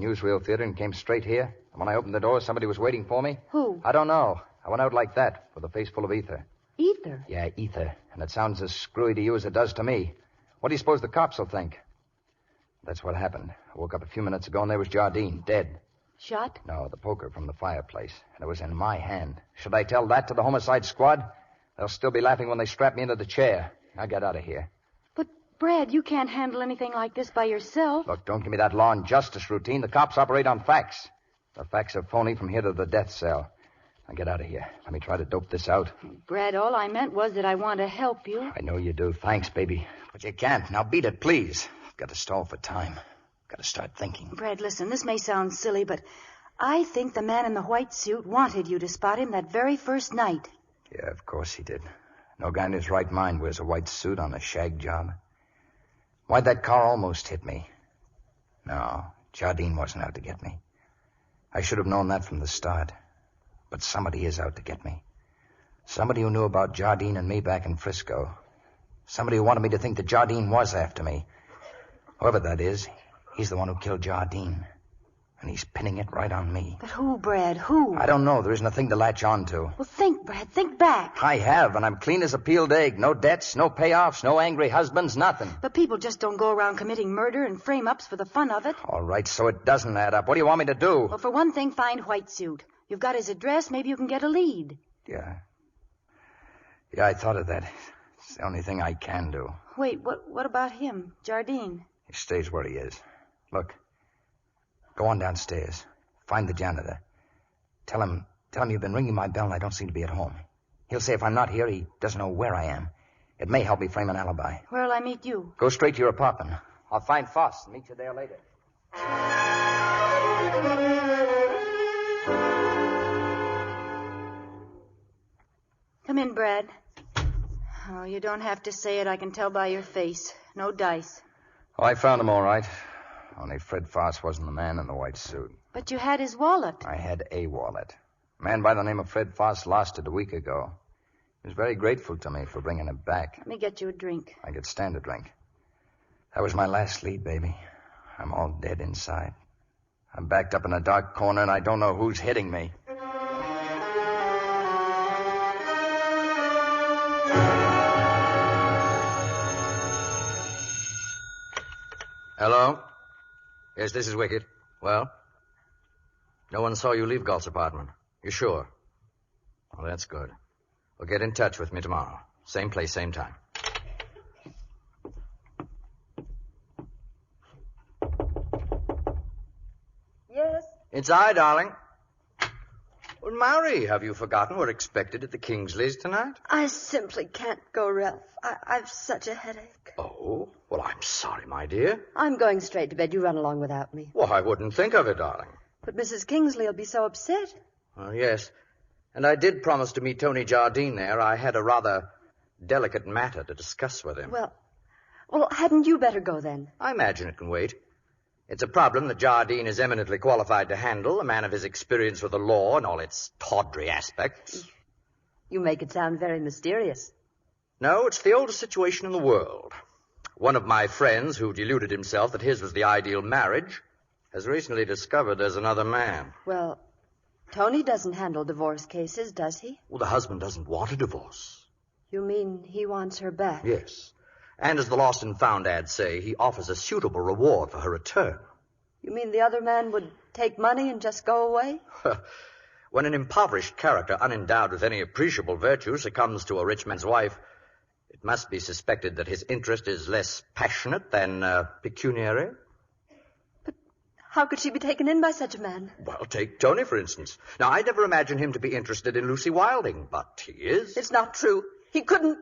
Newsreel Theater and came straight here. And when I opened the door, somebody was waiting for me. Who? I don't know. I went out like that, with a face full of ether. Ether? Yeah, ether. And it sounds as screwy to you as it does to me. What do you suppose the cops will think? That's what happened. I woke up a few minutes ago and there was Jardine, dead. Shot? No, the poker from the fireplace. And it was in my hand. Should I tell that to the homicide squad? They'll still be laughing when they strap me into the chair. Now get out of here. But, Brad, you can't handle anything like this by yourself. Look, don't give me that law and justice routine. The cops operate on facts. The facts are phony from here to the death cell. Now get out of here. Let me try to dope this out. Brad, all I meant was that I want to help you. I know you do. Thanks, baby. But you can't. Now beat it, please. I've got to stall for time. Got to start thinking. Brad, listen, this may sound silly, but I think the man in the white suit wanted you to spot him that very first night. Yeah, of course he did. No guy in his right mind wears a white suit on a shag job. Why'd that car almost hit me? No, Jardine wasn't out to get me. I should have known that from the start. But somebody is out to get me. Somebody who knew about Jardine and me back in Frisco. Somebody who wanted me to think that Jardine was after me. Whoever that is, he's the one who killed Jardine. And he's pinning it right on me. But who, Brad? Who? I don't know. There isn't a thing to latch on to. Well, think, Brad. Think back. I have, and I'm clean as a peeled egg. No debts, no payoffs, no angry husbands, nothing. But people just don't go around committing murder and frame-ups for the fun of it. All right, so it doesn't add up. What do you want me to do? Well, for one thing, find White Suit. You've got his address. Maybe you can get a lead. Yeah, I thought of that. It's the only thing I can do. Wait, what about him, Jardine? He stays where he is. Look, go on downstairs. Find the janitor. Tell him you've been ringing my bell and I don't seem to be at home. He'll say if I'm not here, he doesn't know where I am. It may help me frame an alibi. Where'll I meet you? Go straight to your apartment. I'll find Foss and meet you there later. Come in, Brad. Oh, you don't have to say it. I can tell by your face. No dice. Oh, I found him all right. Only Fred Foss wasn't the man in the white suit. But you had his wallet. I had a wallet. A man by the name of Fred Foss lost it a week ago. He was very grateful to me for bringing it back. Let me get you a drink. I could stand a drink. That was my last lead, baby. I'm all dead inside. I'm backed up in a dark corner and I don't know who's hitting me. Hello? Yes, this is Wickett. Well? No one saw you leave Galt's apartment. You sure? Oh, that's good. Well, get in touch with me tomorrow. Same place, same time. Yes? It's I, darling. Well, Mary, have you forgotten we're expected at the Kingsleys tonight? I simply can't go, Ralph. I've such a headache. Oh, well, I'm sorry, my dear. I'm going straight to bed. You run along without me. Well, I wouldn't think of it, darling. But Mrs. Kingsley will be so upset. Oh, yes. And I did promise to meet Tony Jardine there. I had a rather delicate matter to discuss with him. Well, hadn't you better go then? I imagine it can wait. It's a problem that Jardine is eminently qualified to handle, a man of his experience with the law and all its tawdry aspects. You make it sound very mysterious. No, it's the oldest situation in the world. One of my friends, who deluded himself that his was the ideal marriage, has recently discovered there's another man. Well, Tony doesn't handle divorce cases, does he? Well, the husband doesn't want a divorce. You mean he wants her back? Yes. And as the Lost and Found ads say, he offers a suitable reward for her return. You mean the other man would take money and just go away? When an impoverished character, unendowed with any appreciable virtue, succumbs to a rich man's wife, it must be suspected that his interest is less passionate than pecuniary. But how could she be taken in by such a man? Well, take Tony, for instance. Now, I never imagined him to be interested in Lucy Wilding, but he is. It's not true. He couldn't...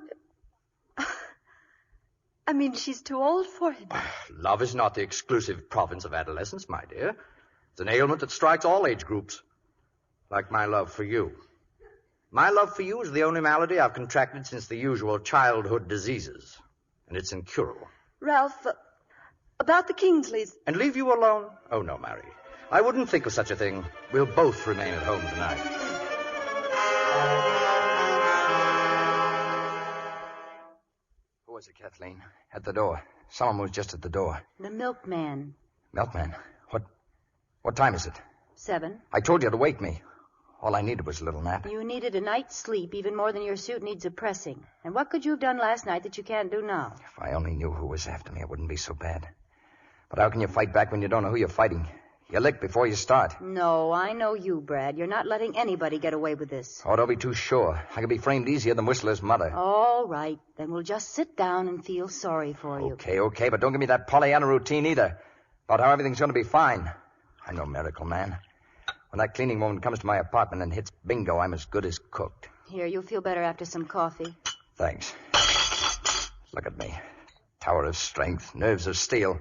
I mean, she's too old for him. Love is not the exclusive province of adolescence, my dear. It's an ailment that strikes all age groups. Like my love for you. My love for you is the only malady I've contracted since the usual childhood diseases. And it's incurable. Ralph, about the Kingsleys. And leave you alone? Oh, no, Mary. I wouldn't think of such a thing. We'll both remain at home tonight. Who was it, Kathleen? At the door. Someone was just at the door. The milkman. Milkman? What time is it? 7. I told you to wake me. All I needed was a little nap. You needed a night's sleep even more than your suit needs a pressing. And what could you have done last night that you can't do now? If I only knew who was after me, it wouldn't be so bad. But how can you fight back when you don't know who you're fighting? You lick before you start. No, I know you, Brad. You're not letting anybody get away with this. Oh, don't be too sure. I could be framed easier than Whistler's mother. All right. Then we'll just sit down and feel sorry for you. Okay, but don't give me that Pollyanna routine either. About how everything's going to be fine. I'm no miracle man. When that cleaning woman comes to my apartment and hits bingo, I'm as good as cooked. Here, you'll feel better after some coffee. Thanks. Look at me. Tower of strength, nerves of steel.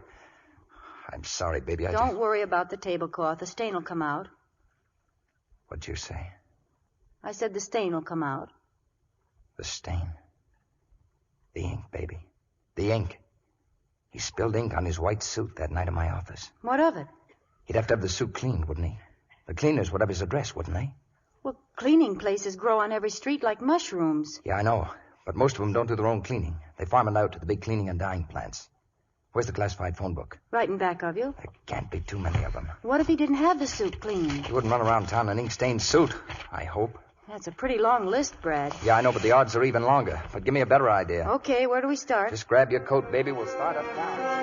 I'm sorry, baby. Don't worry about the tablecloth. The stain will come out. What'd you say? I said the stain will come out. The stain. The ink, baby. The ink. He spilled ink on his white suit that night in my office. What of it? He'd have to have the suit cleaned, wouldn't he? The cleaners would have his address, wouldn't they? Well, cleaning places grow on every street like mushrooms. Yeah, I know. But most of them don't do their own cleaning. They farm it out to the big cleaning and dyeing plants. Where's the classified phone book? Right in back of you. There can't be too many of them. What if he didn't have the suit cleaned? He wouldn't run around town in an ink-stained suit, I hope. That's a pretty long list, Brad. Yeah, I know, but the odds are even longer. But give me a better idea. Okay, where do we start? Just grab your coat, baby. We'll start uptown.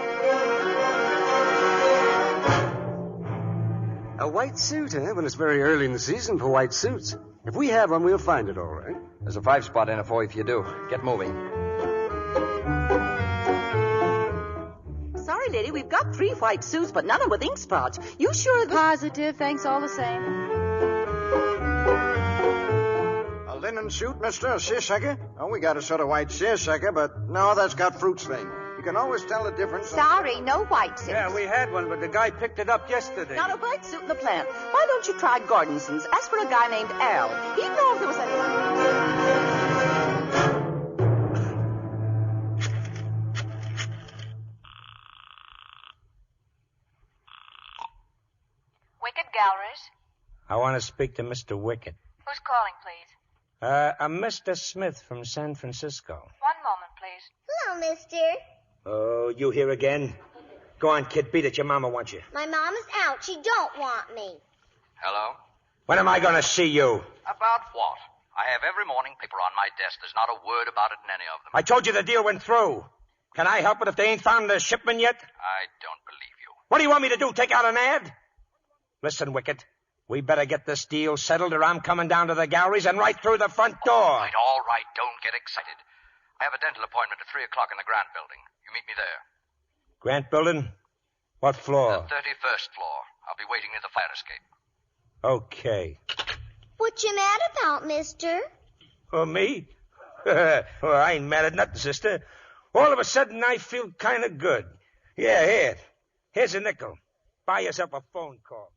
A white suit, eh? When it's very early in the season for white suits. If we have one, we'll find it all right. There's a 5-spot in it for you if you do. Get moving. Sorry, lady, we've got 3 white suits, but none with ink spots. You sure this... Positive, thanks all the same. A linen suit, mister? A seersucker? Oh, we got a sort of white seersucker, but no, that's got fruit stain. You can always tell the difference. Sorry, no white suits. Yeah, we had one, but the guy picked it up yesterday. Not a white suit in the plant. Why don't you try Gordonson's? Ask for a guy named Al. He'd know if there was any... Wicked Galleries? I want to speak to Mr. Wickett. Who's calling, please? I'm Mr. Smith from San Francisco. One moment, please. Hello, mister. Oh, you here again? Go on, kid, beat it. Your mama wants you. My mama's out. She don't want me. Hello? When am I going to see you? About what? I have every morning paper on my desk. There's not a word about it in any of them. I told you the deal went through. Can I help it if they ain't found the shipment yet? I don't believe you. What do you want me to do, take out an ad? Listen, Wickett, we better get this deal settled or I'm coming down to the galleries and right through the front door. All right, don't get excited. I have a dental appointment at 3 o'clock in the Grant Building. You meet me there. Grant Building? What floor? The 31st floor. I'll be waiting near the fire escape. Okay. What you mad about, mister? Oh, me? Well, I ain't mad at nothing, sister. All of a sudden, I feel kind of good. Yeah, here. Here's a nickel. Buy yourself a phone call.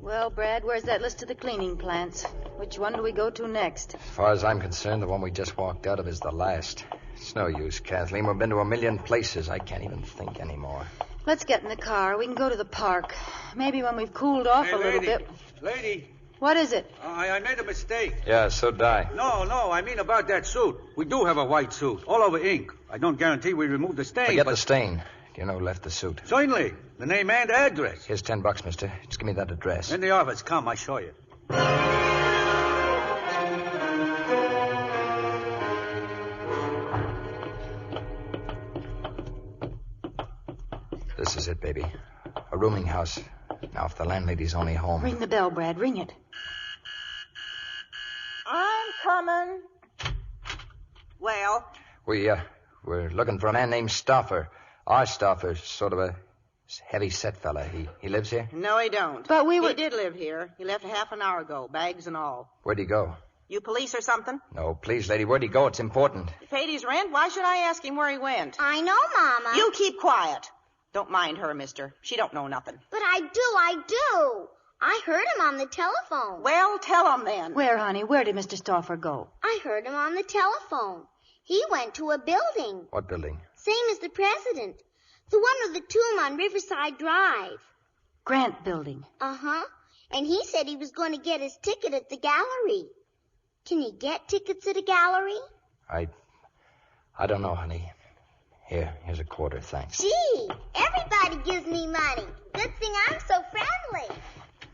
Well, Brad, where's that list of the cleaning plants? Which one do we go to next? As far as I'm concerned, the one we just walked out of is the last. It's no use, Kathleen. We've been to a million places. I can't even think anymore. Let's get in the car. We can go to the park. Maybe when we've cooled off a little bit. Lady. What is it? I made a mistake. Yeah, so did I. No, I mean about that suit. We do have a white suit, all over ink. I don't guarantee we removed the stain. Forget the stain. Do you know who left the suit? Certainly. The name and address. Here's $10, mister. Just give me that address. In the office. Come, I show you. This is it, baby. A rooming house. Now, if the landlady's only home... Ring the bell, Brad. Ring it. I'm coming. Well? We're looking for a man named Stauffer. Our Stauffer's sort of a heavy-set fella. He lives here? No, he don't. But we were... He did live here. He left a half an hour ago, bags and all. Where'd he go? You police or something? No, please, lady. Where'd he go? It's important. He paid his rent. Why should I ask him where he went? I know, Mama. You keep quiet. Don't mind her, mister. She don't know nothing. But I do. I heard him on the telephone. Well, tell him then. Where, honey? Where did Mr. Stauffer go? I heard him on the telephone. He went to a building. What building? Same as the president. The one with the tomb on Riverside Drive. Grant Building. Uh-huh. And he said he was going to get his ticket at the gallery. Can you get tickets at a gallery? I don't know, honey. Here's a quarter, thanks. Gee, everybody gives me money. Good thing I'm so friendly.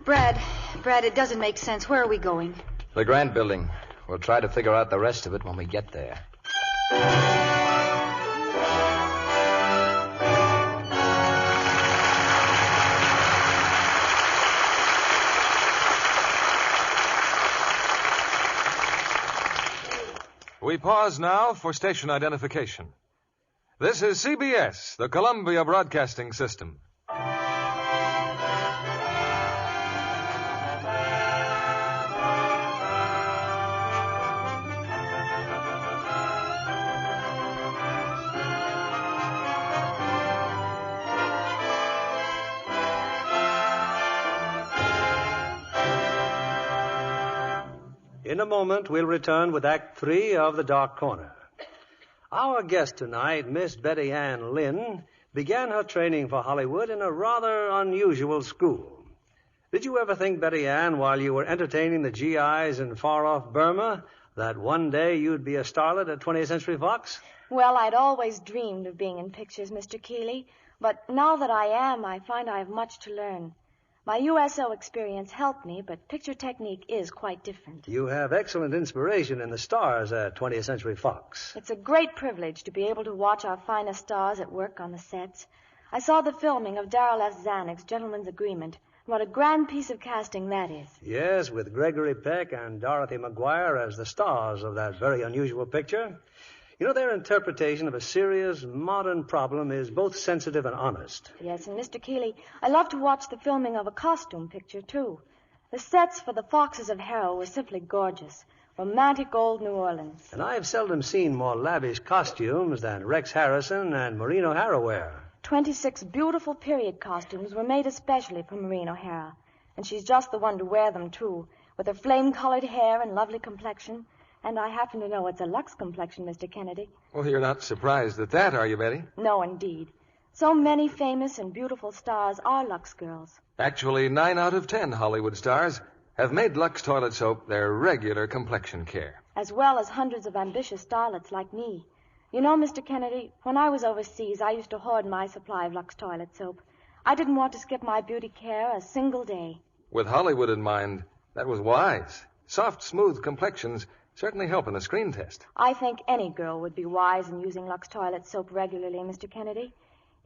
Brad, it doesn't make sense. Where are we going? The Grant Building. We'll try to figure out the rest of it when we get there. We pause now for station identification. This is CBS, the Columbia Broadcasting System. In a moment, we'll return with Act 3 of The Dark Corner. Our guest tonight, Miss Betty Ann Lynn, began her training for Hollywood in a rather unusual school. Did you ever think, Betty Ann, while you were entertaining the GIs in far-off Burma, that one day you'd be a starlet at 20th Century Fox? Well, I'd always dreamed of being in pictures, Mr. Keeley, but now that I am, I find I have much to learn. My USO experience helped me, but picture technique is quite different. You have excellent inspiration in the stars at 20th Century Fox. It's a great privilege to be able to watch our finest stars at work on the sets. I saw the filming of Darrell F. Zanuck's Gentleman's Agreement. What a grand piece of casting that is. Yes, with Gregory Peck and Dorothy McGuire as the stars of that very unusual picture. You know, their interpretation of a serious, modern problem is both sensitive and honest. Yes, and Mr. Keeley, I love to watch the filming of a costume picture, too. The sets for the Foxes of Harrow were simply gorgeous. Romantic old New Orleans. And I've seldom seen more lavish costumes than Rex Harrison and Maureen O'Hara wear. 26 beautiful period costumes were made especially for Maureen O'Hara. And she's just the one to wear them, too, with her flame-colored hair and lovely complexion. And I happen to know it's a Lux complexion, Mr. Kennedy. Well, you're not surprised at that, are you, Betty? No, indeed. So many famous and beautiful stars are Lux girls. Actually, 9 out of 10 Hollywood stars have made Lux toilet soap their regular complexion care. As well as hundreds of ambitious starlets like me. You know, Mr. Kennedy, when I was overseas, I used to hoard my supply of Lux toilet soap. I didn't want to skip my beauty care a single day. With Hollywood in mind, that was wise. Soft, smooth complexions certainly help in the screen test. I think any girl would be wise in using Lux toilet soap regularly, Mr. Kennedy.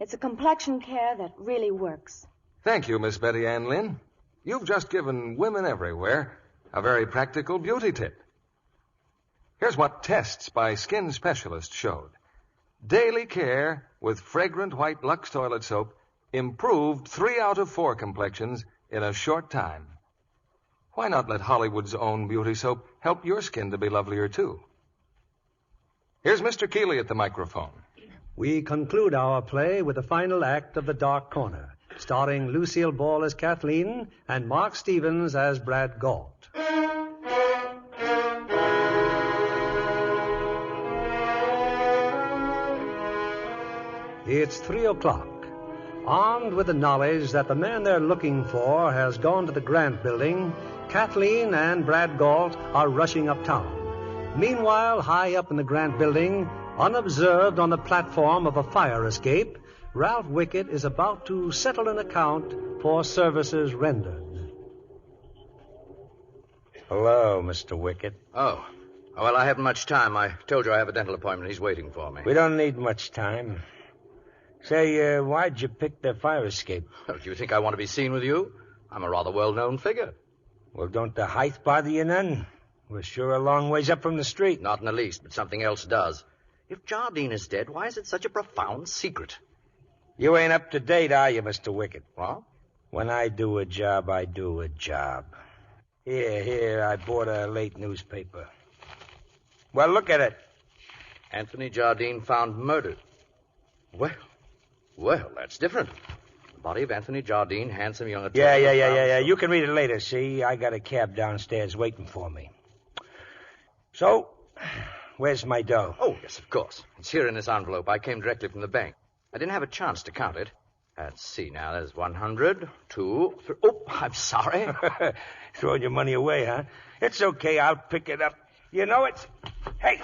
It's a complexion care that really works. Thank you, Miss Betty Ann Lynn. You've just given women everywhere a very practical beauty tip. Here's what tests by skin specialists showed. Daily care with fragrant white Lux toilet soap improved 3 out of 4 complexions in a short time. Why not let Hollywood's own beauty soap help your skin to be lovelier, too? Here's Mr. Keeley at the microphone. We conclude our play with the final act of The Dark Corner, starring Lucille Ball as Kathleen and Mark Stevens as Brad Galt. It's 3 o'clock. Armed with the knowledge that the man they're looking for has gone to the Grant Building, Kathleen and Brad Galt are rushing uptown. Meanwhile, high up in the Grant Building, unobserved on the platform of a fire escape, Ralph Wickett is about to settle an account for services rendered. Hello, Mr. Wickett. Oh. Well, I haven't much time. I told you I have a dental appointment. He's waiting for me. We don't need much time. Say, why'd you pick the fire escape? Well, do you think I want to be seen with you? I'm a rather well-known figure. Well, don't the height bother you none? We're sure a long ways up from the street. Not in the least, but something else does. If Jardine is dead, why is it such a profound secret? You ain't up to date, are you, Mr. Wickett? What? When I do a job, I do a job. Here, I bought a late newspaper. Well, look at it. Anthony Jardine found murdered. Well, that's different. The body of Anthony Jardine, handsome young attorney. Yeah. You can read it later, see? I got a cab downstairs waiting for me. So, where's my dough? Oh, yes, of course. It's here in this envelope. I came directly from the bank. I didn't have a chance to count it. Let's see now. There's 100, 2, 3. Oh, I'm sorry. Throwing your money away, huh? It's okay. I'll pick it up. You know it's... Hey,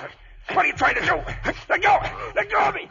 what are you trying to do? Let go! Let go of me!